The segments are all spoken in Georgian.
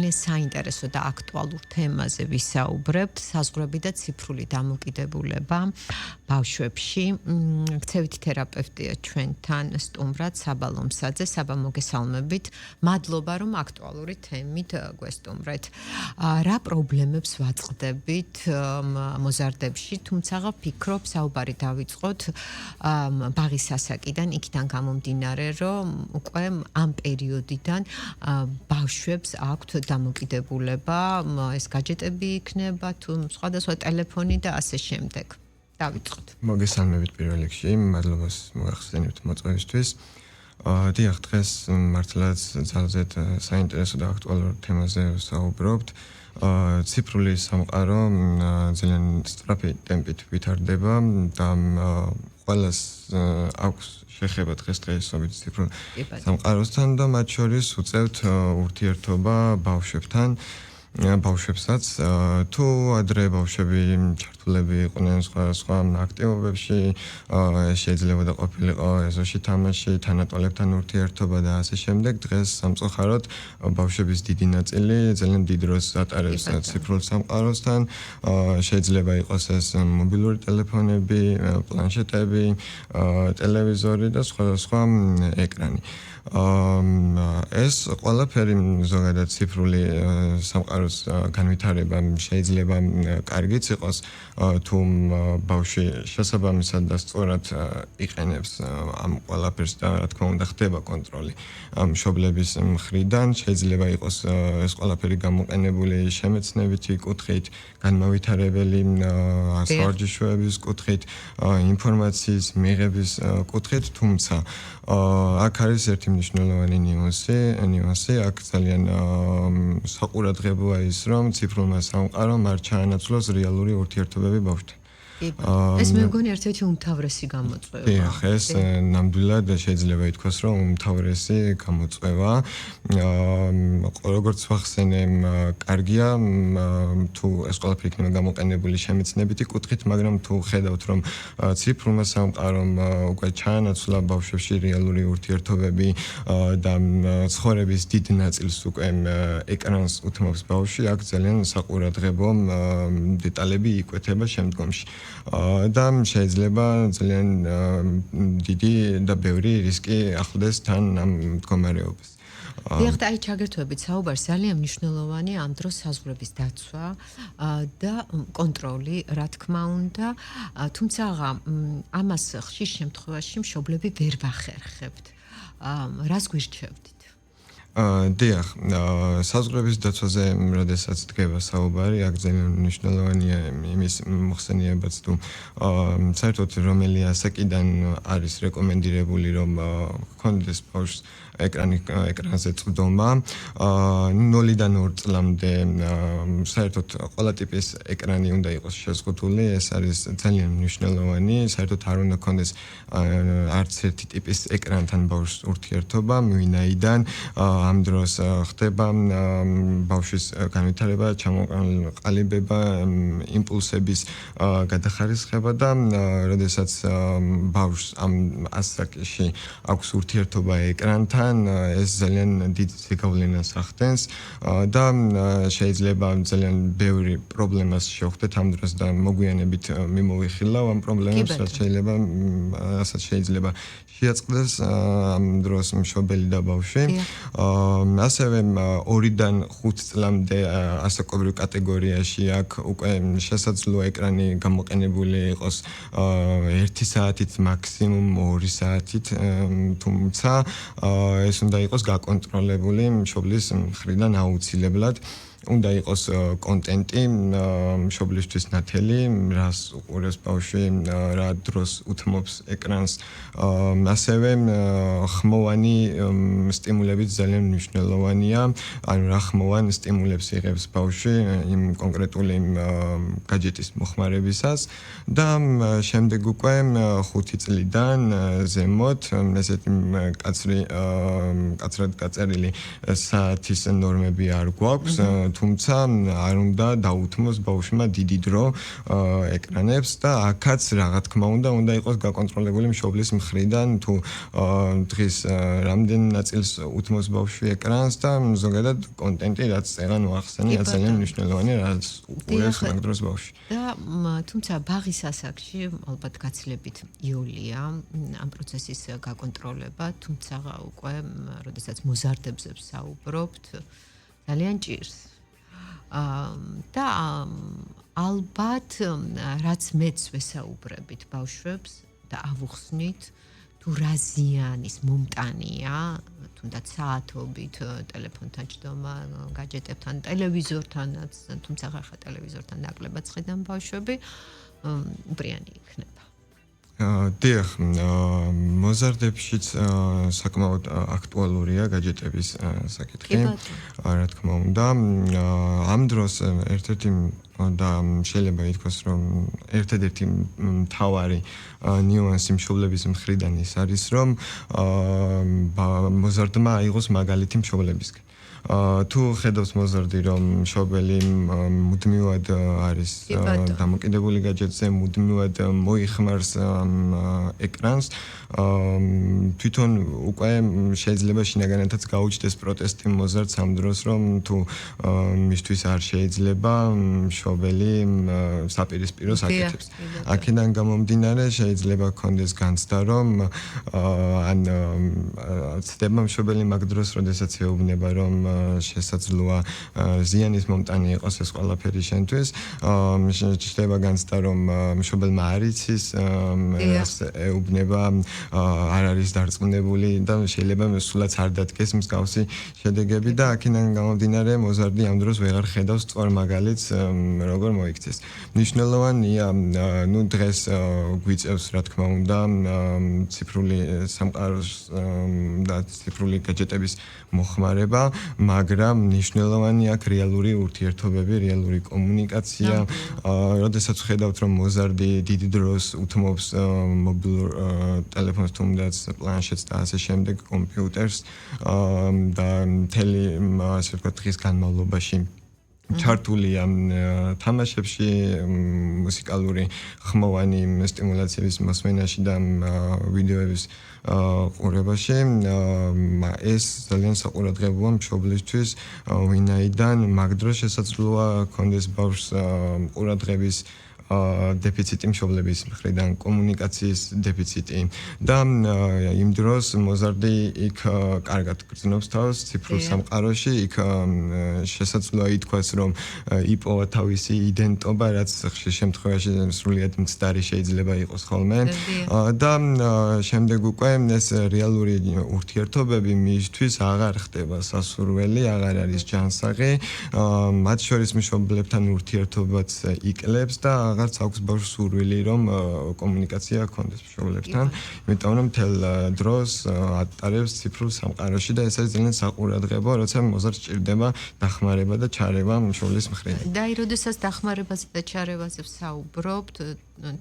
საინტერესო და აქტუალურ თემაზე ვისაუბრებთ, საზღვრები და ციფრული დამოკიდებულება ბავშვებში. ქცევითი თერაპევტია ჩვენთან სტუმრად საბა ლომსაძე. საბა, მოგესალმებით. მადლობა, რომ აქტუალური თემით გვესტუმრეთ. რა პრობლემებს ვაწყდებით მოზარდებში, თუმცა ვფიქრობ, საუბარი დავიწყოთ ბაღის ასაკიდან, იქიდან გამომდინარე, რომ უკვე ამ პერიოდიდან ბავშვებს აქვთ დამოკიდებულება, ეს გაჯეტები იქნება, თუ სხვადასხვა ტელეფონი და ასე შემდეგ. დავიწყოთ. მოგესალმებით პირველ რიგში, მადლობას მოახსენებთ მოწვევისთვის. დიახ, დღეს მართლაც ძალზედ საინტერესო და აქტუალურ თემაზე ვსაუბრობთ. ციფრული სამყარო ძალიან სწრაფი ტემპით ვითარდება და ყველას აქვს შეხება დღესდღეობით ციფრულ სამყაროსთან და მათ შორის უწევთ ურთიერთობა ბავშვებთან. ბავშვებსაც თუ ადრე ბავშვები ჩართულები იყვნენ სხვა აქტივობებში, შეიძლება და ყოფილიყო ეზოში თამაში, თანატოლებთან ურთიერთობა და ასე შემდეგ. დღეს სამწუხაროდ ბავშვების დიდი ნაწილი ძალიან დიდ დროს ატარებს ციფრულ სამყაროსთან. შეიძლება იყოს ეს მობილური ტელეფონები, პლანშეტები, ტელევიზორი და სხვა ეკრანი. ეს ყველაფერი ზოგადად ციფრული სამყაროს განვითარება შეიძლება კარგიც იყოს, თუ ბავშვი შესაბამისად და სწორად იყენებს ამ ყველაფერს და რა თქმა უნდა ხდება კონტროლი მშობლების მხრიდან. შეიძლება იყოს ეს ყველაფერი გამოყენებული შემეცნებითი კუთხით, განმავითარებელი ასვარჯიშოების კუთხით, ინფორმაციის მიღების კუთხით, თუმცა აქ არის ერთი მნიშვნელოვანი ნიუანსი, აქ ძალიან საყურადღებოა ის, რომ ციფრულმა სამყარომ არ ჩაანაცვლოს რეალური ურთიერთობები ბავშვთან. ეს მე მგონი ერთ-ერთი უმთავრესი გამოწვევა. დიახ, ეს ნამდვილად შეიძლება ითქვას, რომ უმთავრესი გამოწვევა. როგორც ვახსენე, კარგია თუ ეს ყველაფერი იქნება გამოყენებული შემეცნებითი კუთხით, მაგრამ თუ ხედავთ, რომ ციფრულმა სამყარომ უკვე ჩაანაცვლა ბავშვებში რეალური ურთიერთობები და ცხოვრების დიდ ნაწილს უკვე ეკრანს უთმობს ბავშვი, აქ ძალიან საყურადღებო დეტალები იკვეთება შემდგომში. და შეიძლება ძალიან დიდი და ბევრი რისკი ახლდეს თან ამ მდგომარეობას. დიახ, და ჩაგერთვებით საუბარს, ძალიან მნიშვნელოვანია ამ დროს საზღვრების დაცვა და კონტროლი, რა თქმა უნდა, თუმცა ამას ხშირ შემთხვევაში მშობლები ვერ ვახერხებთ. რას გვირჩევთ? დიახ, საზღვრების დაცვაზე, როდესაც დგება საუბარი, აქ ძალიან მნიშვნელოვანია იმის მოხსენიებაც, თუ საერთოდ რომელი ასაკიდან არის რეკომენდირებული, რომ ჰქონდეს ბავშვს ეკრანზე წვდომა. 0-დან 2 წლამდე საერთოდ ყველა ტიპის ეკრანი უნდა იყოს შეზღუდული, ეს არის ძალიან მნიშვნელოვანი. საერთოდ არ უნდა ჰქონდეს არც ერთი ტიპის ეკრანთან ბავშვს ურთიერთობა, ვინაიდან ამ დროს ხდება ბავშვის განვითარება, ჩამოყალიბება, იმპულსების გადახარისხება და როდესაც ბავშვს ამ ასაკში აქვს ურთიერთობა ეკრანთან, ეს ძალიან დიდ ზეგავლენას ახდენს და შეიძლება ძალიან ბევრი პრობლემას შევხვდეთ ამ დროს და მოგვიანებით მიმოვიხილავ ამ პრობლემებს, რასაც შეიძლება შეაწყდეს ამ დროს მშობელი და ბავშვი. ასევე 2-დან 5 წლამდე ასაკობრივ კატეგორიაში აქ უკვე შესაძლოა ეკრანი გამოყენებული იყოს 1 საათით, მაქსიმუმ 2 საათით, თუმცა ეს უნდა იყოს გაკონტროლებული მშობლის მხრიდან აუცილებლად. უნდა იყოს კონტენტი მშობლისთვის ნათელი, რას უყურებს ბავშვი, რა დროს უთმობს ეკრანს. ასევე ხმოვანი სტიმულებიც ძალიან მნიშვნელოვანია, ანუ რა ხმოვან სტიმულებს იღებს ბავშვი იმ კონკრეტული გაჯეტის მოხმარებისას და შემდეგ უკვე 5 წლიდან ზემოთ ესეთი კაცრად გაწერილი საათის ნორმები არ გვაქვს, თუმცა არ უნდა დაუთმოს ბავშვმა დიდი დრო ეკრანებს და აქაც რა თქმა უნდა იყოს გაკონტროლებული მშობლის მხრიდან თუ დღის რამდენ ნაწილს უთმოს ბავშვი ეკრანს და ზოგადად კონტენტი რაც წერან ახსენია ძალიან მნიშვნელოვანია რაც უყურებს მაგ დროს ბავშვი. და თუმცა ბაღის ასაკში ალბათ გაცილებით იოლია ამ პროცესის გაკონტროლება, თუმცა უკვე როდესაც მოზარდებზე ვსაუბრობთ, ძალიან ჭირს. და ალბათ რაც მეც ვესაუბრებით ბავშვებს და ავუხსნით თუ რა ზიანის მომტანია თუნდაც საათობით ტელეფონთან ჭდომა, გაჯეტებთან, ტელევიზორთანაც, თუმცა ხა ტელევიზორთან ნაკლებად ხედან ბავშვები, უბრიანი იქნება. დიახ, მოზარდებშიც საკმაოდ აქტუალურია გაჯეტების საკითხი. რა თქმა უნდა, ამ დროს ერთ-ერთი და შეიძლება ითქვას, რომ ერთადერთი მთავარი ნიუანსი მშობლების მხრიდან ის არის, რომ მოზარდმა აიღოს მაგალითი მშობლებისგან. თუ ხედავს მოზარდი რომ მშობელი მუდმივად არის დამოკიდებული გაჯეტზე, მუდმივად მოიხმარს ეკრანს, თვითონ უკვე შეიძლება შინაგანათაც გაუჩნდეს პროტესტი მოზარდს ამ დროს, რომ თუ მისთვის არ შეიძლება მშობელი საპირისპიროს აკეთებს. აქედან გამომდინარე შეიძლება ქონდეს განცდა, რომ ან ცდება მშობელი მაგ დროს, როდესაც ეუბნება, რომ შესაძლოა ზიანის მომტანი იყოს ეს ყველაფერი შენთვის. შეიძლება განცდა, რომ მშობელმა არ იცის, ეუბნება, არ არის დარწმუნებული და შეიძლება სულაც არ დადგეს მსგავსი შედეგები და აქედან გამომდინარე მოზარდი ამ დროს ვეღარ ხედავს სწორ მაგალითს, როგორ მოიქცეს. მნიშვნელოვანია, დღეს გვიწევს რა თქმა უნდა ციფრული სამყაროს და ციფრული გაჯეტების მოხმარება, მაგრამ მნიშვნელოვანია აქ რეალური ურთიერთობები, რეალური კომუნიკაცია. როდესაც ხედავთ, რომ მოზარდი დიდი დროს უთმობს მობილურ ტელეფონს, თუნდაც პლანშეტს და ასე შემდეგ, კომპიუტერს და მთელი ასე ვთქვათ დღის განმავლობაში ჩართულია თამაშებში, მუსიკალური ხმოვანი სტიმულაციების მოსმენაში და ვიდეოების ყურებაში. ეს ძალიან საყურადღებოა მშობლისთვის, ვინაიდან მაგ დროს შესაძლოა ქონდეს ბავშვს ყურადღების დეფიციტი მშობლების მხრიდან, კომუნიკაციის დეფიციტი და იმ დროს მოზარდი იქ კარგად გრძნობს თავს ციფრულ სამყაროში, იქ შესაძლოა ითქვას, რომ იპოვა თავისი იდენტობა, რაც ხშირ შემთხვევაში სრულიად მცდარი შეიძლება იყოს ხოლმე და შემდეგ უკვე ეს რეალური ურთიერთობები მისთვის აღარ ხდება სასურველი, აღარ არის ჯანსაღი, მათ შორის მშობლებთან ურთიერთობაც იკლებს და აღარც აქვს ბავშვს სურვილი, რომ კომუნიკაცია ჰქონდეს მშობლებთან, იმიტომ რომ მთელ დროს ატარებს ციფრულ სამყაროში და ეს არის ძალიან საყურადღებო, როცა მოზარდს სჭირდება დახმარება და ჩარევა მშობლის მხრიდან. და როდესაც დახმარებაზე და ჩარევაზე ვსაუბრობთ,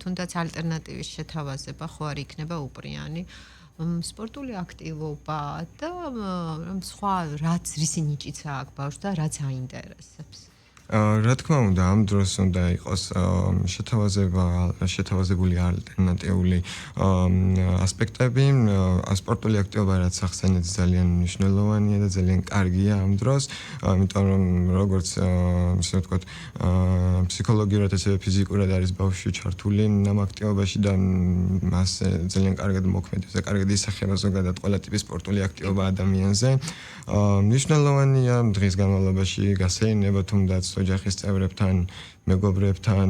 თუნდაც ალტერნატივის შეთავაზება ხო არ იქნება უპრიანი. სპორტული აქტივობა და სხვა რაც ისი ნიჭიც აქვს ბავშვს და რაც აინტერესებს. რა თქმა უნდა, ამ დროს უნდა იყოს შეთავაზებული ალტერნატიული ასპექტები. სპორტული აქტივობა რაც ახსენეთ ძალიან მნიშვნელოვანია და ძალიან კარგია ამ დროს, იმიტომ რომ როგორც ისე ვთქვათ, ფსიქოლოგიურად ასევე ფიზიკურად არის ბავშვი ჩართული ამ აქტივობაში და მას ძალიან კარგად მოქმედებს და კარგად ისახება ზოგადად ყველა ტიპის სპორტული აქტივობა ადამიანზე. მნიშვნელოვანია დღის განმავლობაში გასეირნება თუნდაც ოჯახის წევრებთან, მეგობრებთან,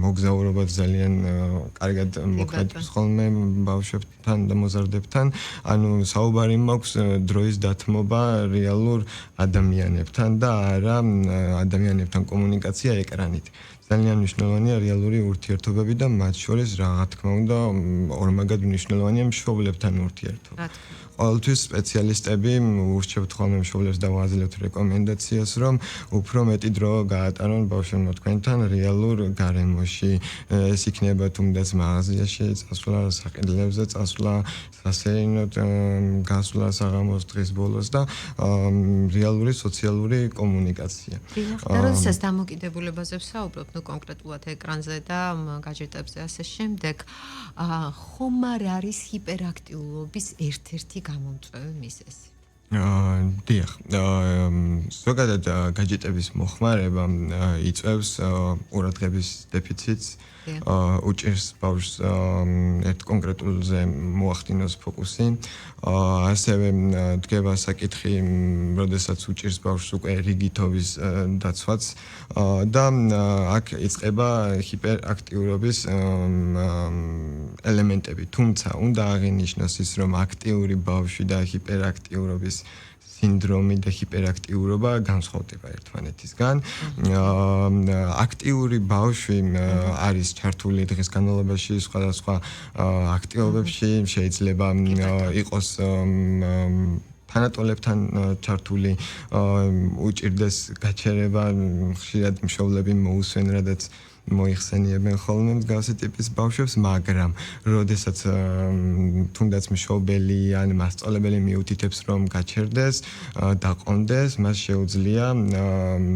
მოგზაურობა ძალიან კარგად მოქმედებს ხოლმე ბავშვებთან და მოზარდებთან. ანუ საუბარი მაქვს დროის დათმობა რეალურ ადამიანებთან და არა ადამიანებთან კომუნიკაცია ეკრანით. ძალიან მნიშვნელოვანია რეალური ურთიერთობები და მათ შორის რა თქმა უნდა ორმაგად მნიშვნელოვანია მშობლებთან ურთიერთობა. ყოველთვის სპეციალისტები ურჩევთ ხოლმე მშობლებს და ვაძლევთ რეკომენდაციას, რომ უფრო უფრო მეტი დრო გაატარონ ბავშვებმა თქვენთან რეალურ გარემოში. ეს იქნება თუნდაც მაღაზიაში წასვლა, საყიდლებზე წასვლა, სასეირნოდ გასვლა საღამოს დღის ბოლოს და რეალური სოციალური კომუნიკაცია. როდესაც დამოკიდებულებაზე ვსაუბრობ, კონკრეტულად ეკრანზე და გაჯეტებზე ასე შემდეგ, ხომ არ არის ჰიპერაქტიულობის ერთ-ერთი გამომწვევი მიზეზი? დიახ, ზოგადად გაჯეტების მოხმარება იწვევს ყურადღების დეფიციტს, უჭირს ბავშვს ერთ კონკრეტულზე მოახდინოს ფოკუსი, ასევე დგება საკითხი, როდესაც უჭირს ბავშვს უკვე რიგითობის დაცვაც და აქ იწყება ჰიპერაქტიურობის ელემენტები, თუმცა უნდა აღინიშნოს ის, რომ აქტიური ბავშვი და ჰიპერაქტიურობის სინდრომი და ჰიპერაქტიურობა განსხვავდება ერთმანეთისგან. აქტიური ბავშვი არის ჩართული დღის განმავლობაში სხვადასხვა აქტივობებში, შეიძლება იყოს თანატოლებთან ჩართული, უჭირდეს გაჩერება, ხშირად მშობლები მოусვენ, რადგან მოიხსენიებენ ხოლმე მსგავსი ტიპის ბავშვებს, მაგრამ როდესაც თუნდაც მშობელი ან მასწავლებელი მიუთითებს, რომ გაჩერდეს, დაყონდეს, მას შეუძლია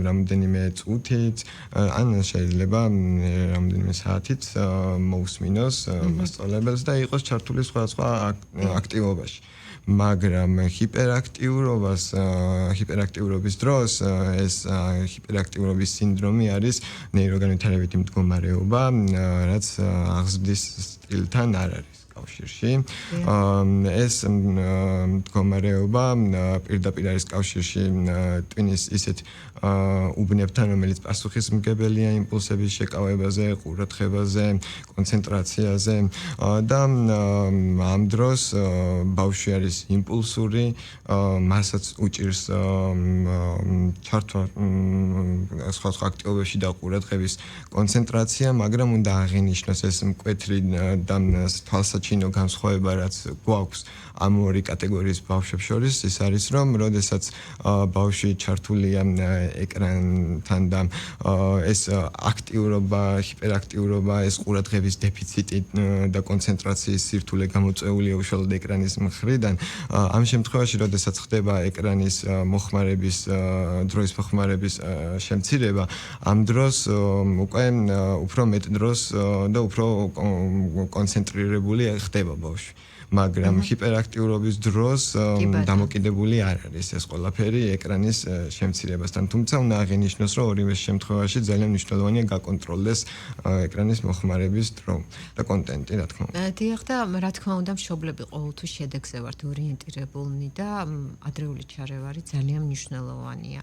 რამდენიმე წუთით, ან შეიძლება რამდენიმე საათით მოусმინოს მასწავლებელს და იყოს ჩართული სხვადასხვა აქტივობაში. მაგრამ ჰიპერაქტიურობის დროს ეს ჰიპერაქტიურობის სინდრომი არის ნეიროგანვითარებითი მდგომარეობა, რაც აღზრდის სტილთან არ არის კავშირში. ეს მდგომარეობა პირდაპირ არის კავშირში ტვინის ისეთ უბნებთან, რომელიც პასუხისმგებელია იმპულსების შეკავებაზე, ყურადღებაზე, კონცენტრაციაზე და ამ დროს ბავშვი არის იმპულსური, მასაც უჭირს ჩართვა სხვადასხვა აქტივობებში და ყურადღების კონცენტრაცია, მაგრამ უნდა აღინიშნოს ეს მკვეთრი და თვალსაჩინო განსხვავება, რაც გვაქვს ამ ორი კატეგორიის ბავშვებს შორის, ის არის, რომ როდესაც ბავშვი ჩართულია ეკრანთან და ეს აქტიურობა, ჰიპერაქტიურობა, ეს ყურადღების დეფიციტი და კონცენტრაციის სირთულე გამოწვეულია უშუალოდ ეკრანის მხრიდან, ამ შემთხვევაში, როდესაც ხდება ეკრანის მოხმარების დროის მოხმარების შემცირება, ამ დროს უკვე უფრო მეტ დროს და უფრო კონცენტრირებული ხდება ბავშვი. მაგრამ ჰიპერაქტიურობის დროს დამოკიდებული არ არის ეს ყველაფერი ეკრანის შემცირებასთან. თუმცა უნდა აღინიშნოს, რომ ორივე შემთხვევაში ძალიან მნიშვნელოვანია გაკონტროლდეს ეკრანის მოხმარების დრო და კონტენტი, რა თქმა უნდა. დიახ და რა თქმა უნდა, მშობლები ყოველთვის შედეგზე ვართ ორიენტირებულნი და ადრეული ჩარევარი ძალიან მნიშვნელოვანია.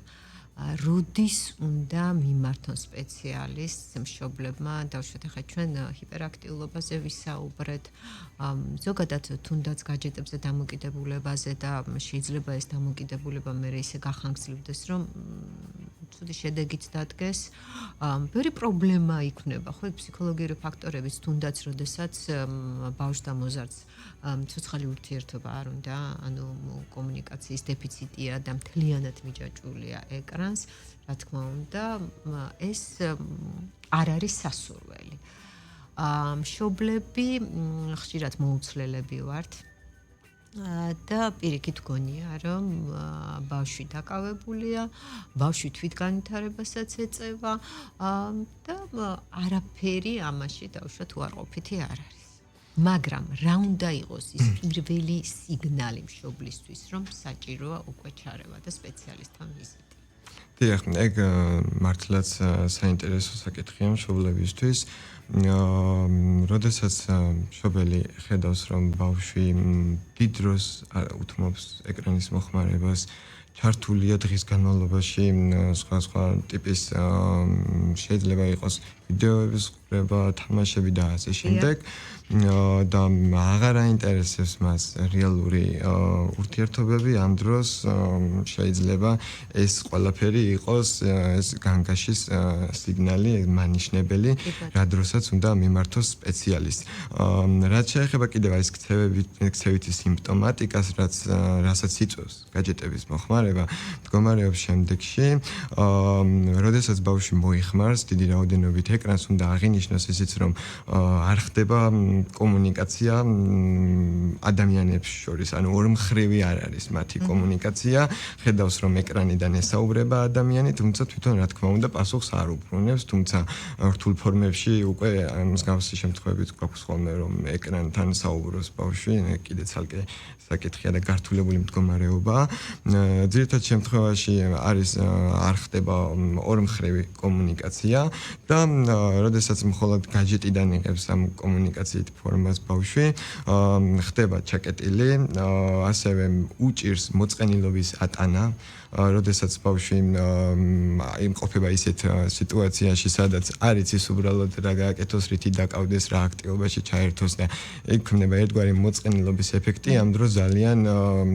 როდის უნდა მიმართონ სპეციალისტს მშობლებმა, დავუშვათ ახლა ჩვენ ჰიპერაქტიულობაზე ვისაუბრეთ, ზოგადად თუნდაც გაჯეტებზე დამოკიდებულებაზე და შეიძლება ეს დამოკიდებულება მერე ისე გახანგრძლივდეს, რომ ცუდი შედეგიც დადგეს, ბევრი პრობლემა იქნება, ხო, ფსიქოლოგიური ფაქტორების თუნდაც, როდესაც ბავშვს და მოზარდს ცოცხალი ურთიერთობა არ უნდა, ანუ კომუნიკაციის დეფიციტია და მთლიანად მიჯაჭვულია ეკრანს, რა თქმა უნდა, ეს არ არის სასურველი. მშობლები ხშირად მოუცლელები ვართ და პირიქით გონია, რომ ბავშვი დაკავებულია, ბავშვი თვითგანვითარებასაც ეწევა და არაფერი ამაში დავუშვათ უარყოფითი არ არის. მაგრამ რა უნდა იყოს ის პირველი სიგნალი მშობლისთვის, რომ საჭიროა უკვე ჩარევა და სპეციალისტთან ვიზიტი? დიახ, ეგ მართლაც საინტერესო საკითხია მშობლებისთვის. როდესაც მშობელი ხედავს, რომ ბავშვი დიდ დროს უთმობს ეკრანის მოხმარებას, ჩართულია დღის განმავლობაში სხვა ტიპის შეიძლება იყოს ვიდეოების უსწრება თამაშები და ასე შემდეგ. და აღარ აინტერესებს მას რეალური ურთიერთობები ამ დროს შეიძლება ეს ყველაფერი იყოს ეს განგაშის სიგნალი მანიშნებელი რა დროსაც უნდა მიმართოს სპეციალისტს რაც შეეხება კიდევ ეს ქცევითი სიმპტომატიკას რასაც იწვევს გაჯეტების მოხმარება მდგომარეობს შემდეგში როდესაც ბავშვი მოიხმარს დიდი რაოდენობით ეკრანს უნდა აღინიშნოს ისიც რომ არ ხდება კომუნიკაცია ადამიანებს შორის, ანუ ორმხრივი არ არის მათი კომუნიკაცია, ხედავს რომ ეკრანიდან ესაუბრება ადამიანი, თუმცა თვითონ რა თქმა უნდა პასუხს არ უბრუნებს, თუმცა რთულ ფორმებში უკვე მსგავსი შემთხვევებიც გვაქვს ხოლმე რომ ეკრანთან საუბრობს ბავშვი, კიდე ცალკე საკითხია და გართულებული მდგომარეობა. ძირითად შემთხვევაში არის არ ხდება ორმხრივი კომუნიკაცია და როდესაც მხოლოდ გაჯეტიდან იღებს ამ კომუნიკაციით ფორმას ბავშვი ხდება ჩაკეტილი, ასევე უჭირს მოწყენილობის ატანა, როდესაც ბავშვი იმყოფება ისეთ სიტუაციაში, სადაც არ იცის უბრალოდ რა გააკეთოს, რითი დაკავდეს, რა აქტივობაში ჩაერთოს და იქ ხდება ერთგვარი მოწყენილობის ეფექტი, ამ დროს ძალიან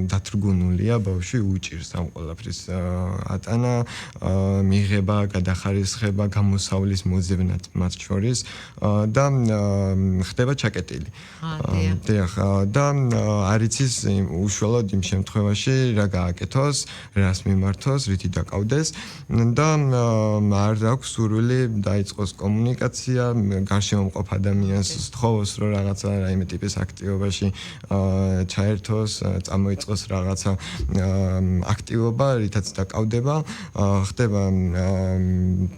დათრგუნულია ბავშვი უჭირს ამ ყველაფრის ატანა, მიღება, გადახარისხება, გამოსავლის მოძებნად მათ შორის და ხდება ჩაკეტილი. დიახ, და არ იცის უშუალოდ იმ შემთხვევაში რა გააკეთოს, რას მიმართოს, რითი დაკავდეს და არ აქვს სურვილი დაიწყოს კომუნიკაცია, გარშემო მყოფ ადამიანს სთხოვოს, რომ რაღაცა რაიმე ტიპის აქტივობაში ჩაერთოს, წამოიწყოს რაღაცა აქტივობა, რითაც დაკავდება, ხდება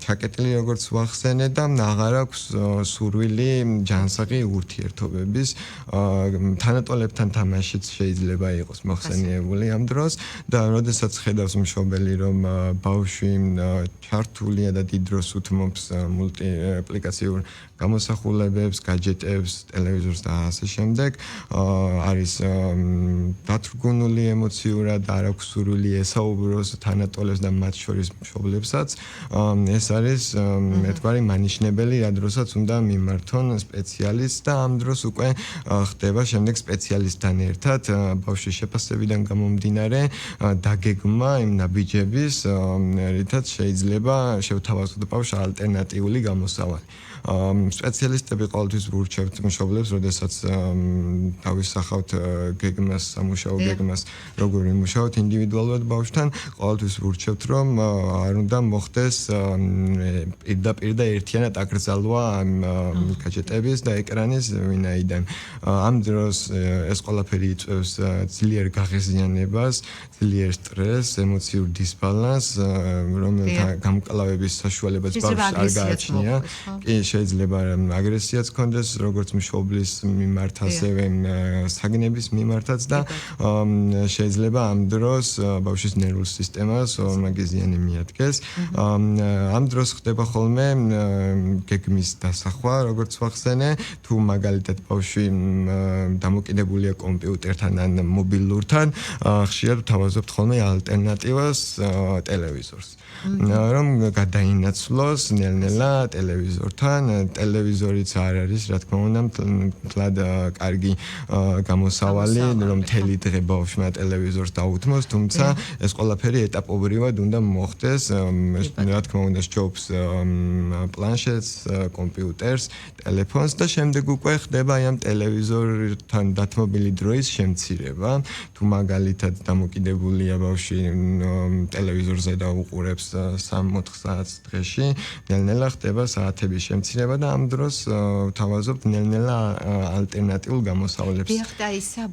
ჩაკეტილი როგორც ვახსენე და აღარ აქვს სურვილი ჯანსაღი ურთიერთობების თანატოლებთან თამაშიც შეიძლება იყოს მოხსენიებული ამ დროს და როდესაც ხედავს მშობელი რომ ბავშვი ჩართულია და დიდ დროს უთმობს მულტიპლიკაციურ გამოსახულებებს, გაჯეტებს, ტელევიზორს და ასე შემდეგ არის დათრგუნული ემოციურად, არ აქვს სურვილი ესაუბროს თანატოლებს და მათ შორის მშობლებსაც ეს არის ერთგვარი მანიშნებელი რა დროსაც უნდა მიმართონ სპეციალისტს და ამ დროს უკვე ხდება შემდეგ სპეციალისტთან ერთად ბავშვის შეფასებიდან გამომდინარე დაგეგმა იმ ნაბიჯების რითაც შეიძლება შევთავაზოთ ბავშვს ალტერნატიული გამოსავალი სპეციალისტები ყოველთვის ვურჩევთ მშობლებს, როდესაც დავისახავთ გეგმას, სამუშაო გეგმას, როგორ იმუშაოთ ინდივიდუალურად ბავშვთან, ყოველთვის ვურჩევთ, რომ არ უნდა მოხდეს პირდაპირ და ერთიანად აკრძალვა გაჯეტების და ეკრანის ვინაიდან ამ დროს ეს ყველაფერი იწვევს ძლიერ გაღიზიანებას, ძლიერ სტრესს, ემოციურ დისბალანსს, რომელთა გამკლავების საშუალებაც ბავშვს არ გააჩნია. კი, შეიძლება აგრესიაც კონდეს როგორც მშობლის მიმართ, ასევე საგნების მიმართაც და შეიძლება ამ დროს ბავშვის ნერვულ სისტემას ორმაგი ზიანი მიადგეს. ამ დროს ხდება ხოლმე გეგმის დასახვა, როგორც ვახსენე, თუ მაგალითად ბავშვი დამოკიდებულია კომპიუტერთან ან მობილურთან, ხშირად ვთავაზობთ ხოლმე ალტერნატივას ტელევიზორს. რომ გადაინაცვლოს ნელ-ნელა ტელევიზორთან, ტელევიზორიც არ არის, რა თქმა უნდა, მთლად კარგი გამოსავალი, რომ მთელი დღე ბავშვმა ტელევიზორს დაუთმოს, თუმცა ეს ყველაფერი ეტაპობრივად უნდა მოხდეს, რა თქმა უნდა, სჯობს პლანშეტს, კომპიუტერს, ტელეფონს და შემდეგ უკვე ხდება ამ ტელევიზორთან დათმობილი დროის შემცირება, თუ მაგალითად დამოკიდებულია ბავშვი ტელევიზორზე და უყურებს 3-4 საათს დღეში, ნელ-ნელა ხდება საათების შემცირება და ამ დროს ვთავაზობთ ნელ-ნელა ალტერნატიულ გამოსავლებს. დიახ, და ისა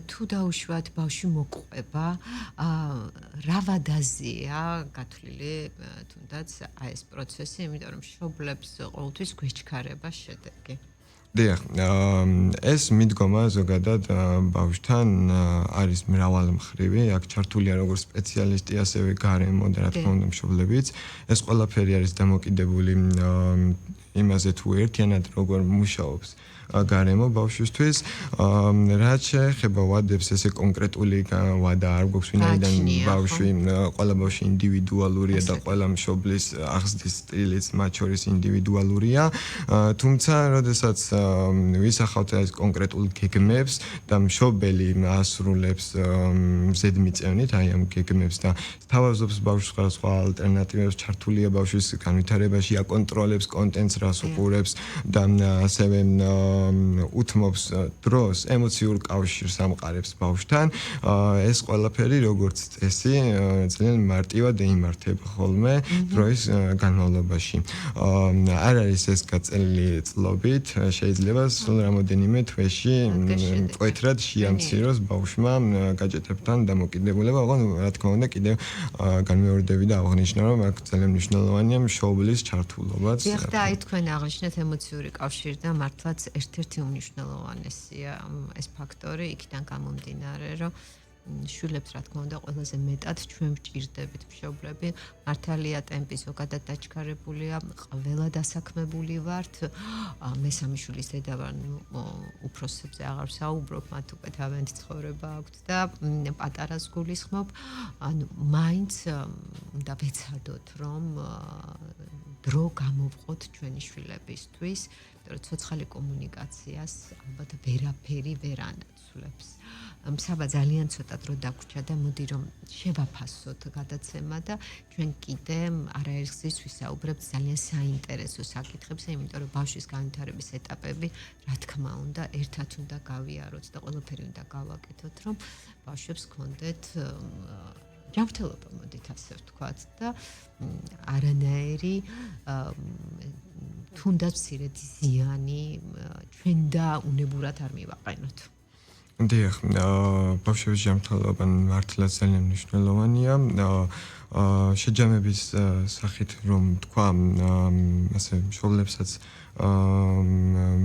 თუ დაუშვათ ბავშვი მოყვება, რა ვადაზია გათვლილი თუნდაც ეს პროცესი, იმიტომ რომ მშობლებს ყოველთვის გვეჩქარება შედეგი. დიახ, ეს მიდგომა ზოგადად ბავშვთან არის მრავალმხრივი, აქ ჩართულია როგორც სპეციალისტი, ასევე გარემო და რა თქმა უნდა მშობლებიც. ეს ყველაფერი არის დამოკიდებული იმაზე თუ ერთიანად როგორ მუშაობს გარემო ბავშვისთვის, რაც შეეხება ვადებს, ესე კონკრეტული ვადა არ გვაქვს, ვინაიდან ბავშვი, ყველა ბავშვი ინდივიდუალურია და ყველა მშობლის აღზრდის სტილიც მათ შორის ინდივიდუალურია, თუმცა, როდესაც ვისახავთ ეს კონკრეტულ გეგმებს და მშობელი ასრულებს ზედმიწევნით, აი ამ გეგმებს და თავაზობს ბავშვს სხვა ალტერნატივებს, ჩართულია ბავშვის განვითარებაში, აკონტროლებს კონტენტს, რას უყურებს და ასევე უთმობს დროს, ემოციურ კავშირს ამყარებს ბავშვთან. ეს ყველაფერი როგორც წესი ძალიან მარტივად იმართება ხოლმე დროის განმავლობაში. არ არის ეს გაწელილი წლობით, შეიძლება სულ რამოდენიმე თვეში მკვეთრად შეამციროს ბავშვმა გაჯეტებთან დამოკიდებულება, რა თქმა უნდა, კიდევ განმეორდები და აღნიშნო, რომ აქ ძალიან მნიშვნელოვანია მშობლის ჩართულობაც. დიახ, და აი თქვენ აღნიშნეთ ემოციური კავშირი და მართლაც ერთ-ერთი უმნიშვნელოვანესია ეს ფაქტორი იქიდან გამომდინარე, რომ შვილებს რა თქმა უნდა ყველაზე მეტად ჩვენ ვჭირდებით მშობლები, მართალია ტემპი ზოგადად დაჩქარებულია, ყველა დასაქმებული ვართ, მესამე შვილის დედა ვარ, უფროსებზე აღარ ვსაუბრობ, მათ უკვე თავიანთი ცხოვრება აქვთ და პატარას გულისხმობ, ანუ მაინც უნდა ვეცადოთ, რომ დრო გამოვყოთ ჩვენი შვილებისთვის, იმიტომ რომ ცოცხალი კომუნიკაციას ალბათ ვერაფერი ვერ ანაცვლებს. მსაბა ძალიან ცოტა დრო დაგვრჩა და მოდი რომ შევაფასოთ გადაცემა და ჩვენ კიდე არაერთგზის ვისაუბრებთ ძალიან საინტერესო საკითხებზე, იმიტომ რომ ბავშვის განვითარების ეტაპები, რა თქმა უნდა, ერთად უნდა გავიაროთ და ყველაფერი უნდა გავაკეთოთ, რომ ბავშვებს გქონდეთ ჯანმრთელობა, მოდით ასე ვთქვათ და არანაირი თუნდაც მცირედი ზიანი ჩვენ და უნებურად არ მივაყენოთ. დიახ, ბავშვების ჯანმრთელობა მართლაც ძალიან მნიშვნელოვანია. შეჯამების სახით რომ თქვა, ასე მშობლებსაც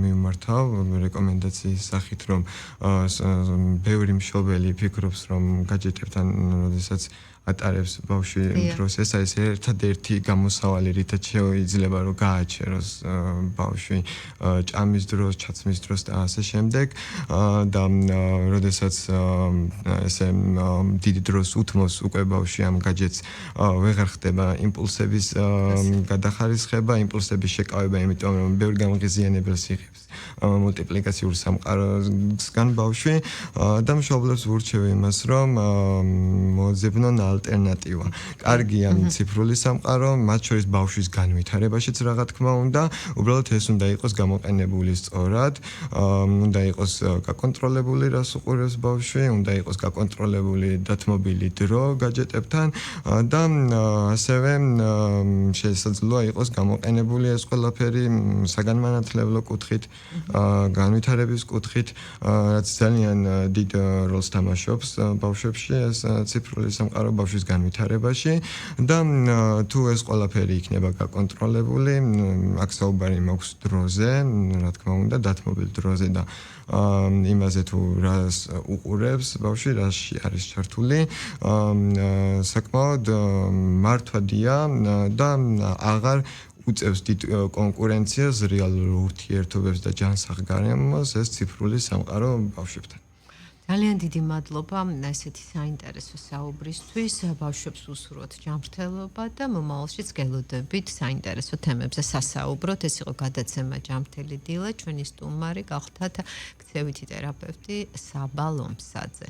მიმართავ რეკომენდაციის სახით, რომ ბევრი მშობელი ფიქრობს, რომ გაჯეტებთან, როდესაც ატარებს ბავშვი დროს, ეს არის ერთადერთი გამოსავალი, რითაც შეიძლება რომ გააჩეროს ბავშვი ჭამის დროს, ჩაცმის დროს და ასე შემდეგ. და როდესაც ესე დიდი დროს უთმოს უკვე ბავშვი ამ გაჯეტს, ვეღარ ხდება იმპულსების გადახარისხება, იმპულსების შეკავება, იმიტომ რომ ბევრ გამღიზიანებელს იღებს მულტიპლიკაციურ სამყაროსგან ბავშვი და მშობლებს ვურჩევ იმას, რომ მოძებნონ ალტერნატივა. კარგია ციფრული სამყარო, მათ შორის ბავშვის განვითარებაშიც რა თქმა უნდა, უბრალოდ ეს უნდა იყოს გამოყენებული სწორად, უნდა იყოს გაკონტროლებული, რას უყურებს ბავშვი, უნდა იყოს გაკონტროლებული დათმობილი დრო გაჯეტებთან და ასევე შესაძლოა იყოს გამოყენებული ეს ყველაფერი საგანმანათლებლო კუთხით, განვითარების კუთხით, რაც ძალიან დიდ როლს თამაშობს ბავშვებში ეს ციფრული სამყარო ბავშვის განვითარებაში და თუ ეს ყველაფერი იქნება გაკონტროლებული, აქ საუბარი მაქვს დროზე, რა თქმა უნდა, დათმობილ დროზე და იმაზე თუ რას უყურებს ბავშვი, რაში არის ჩართული, საკმაოდ მართვადია და აღარ უწევს დიდ კონკურენციას რეალურ ურთიერთობებს და ჯანსაღ გარემოს ეს ციფრული სამყარო ბავშვებთან. ძალიან დიდი მადლობა ესეთი საინტერესო საუბრისთვის. ბავშვებს უსურვოთ ჯანმრთელობა და მომავალშიც გელოდებით საინტერესო თემებზე სასაუბროთ. ეს იყო გადაცემა ჯანმრთელი დილა. ჩვენი სტუმარი გახლდათ ქცევითი თერაპევტი საბა ლომსაძე.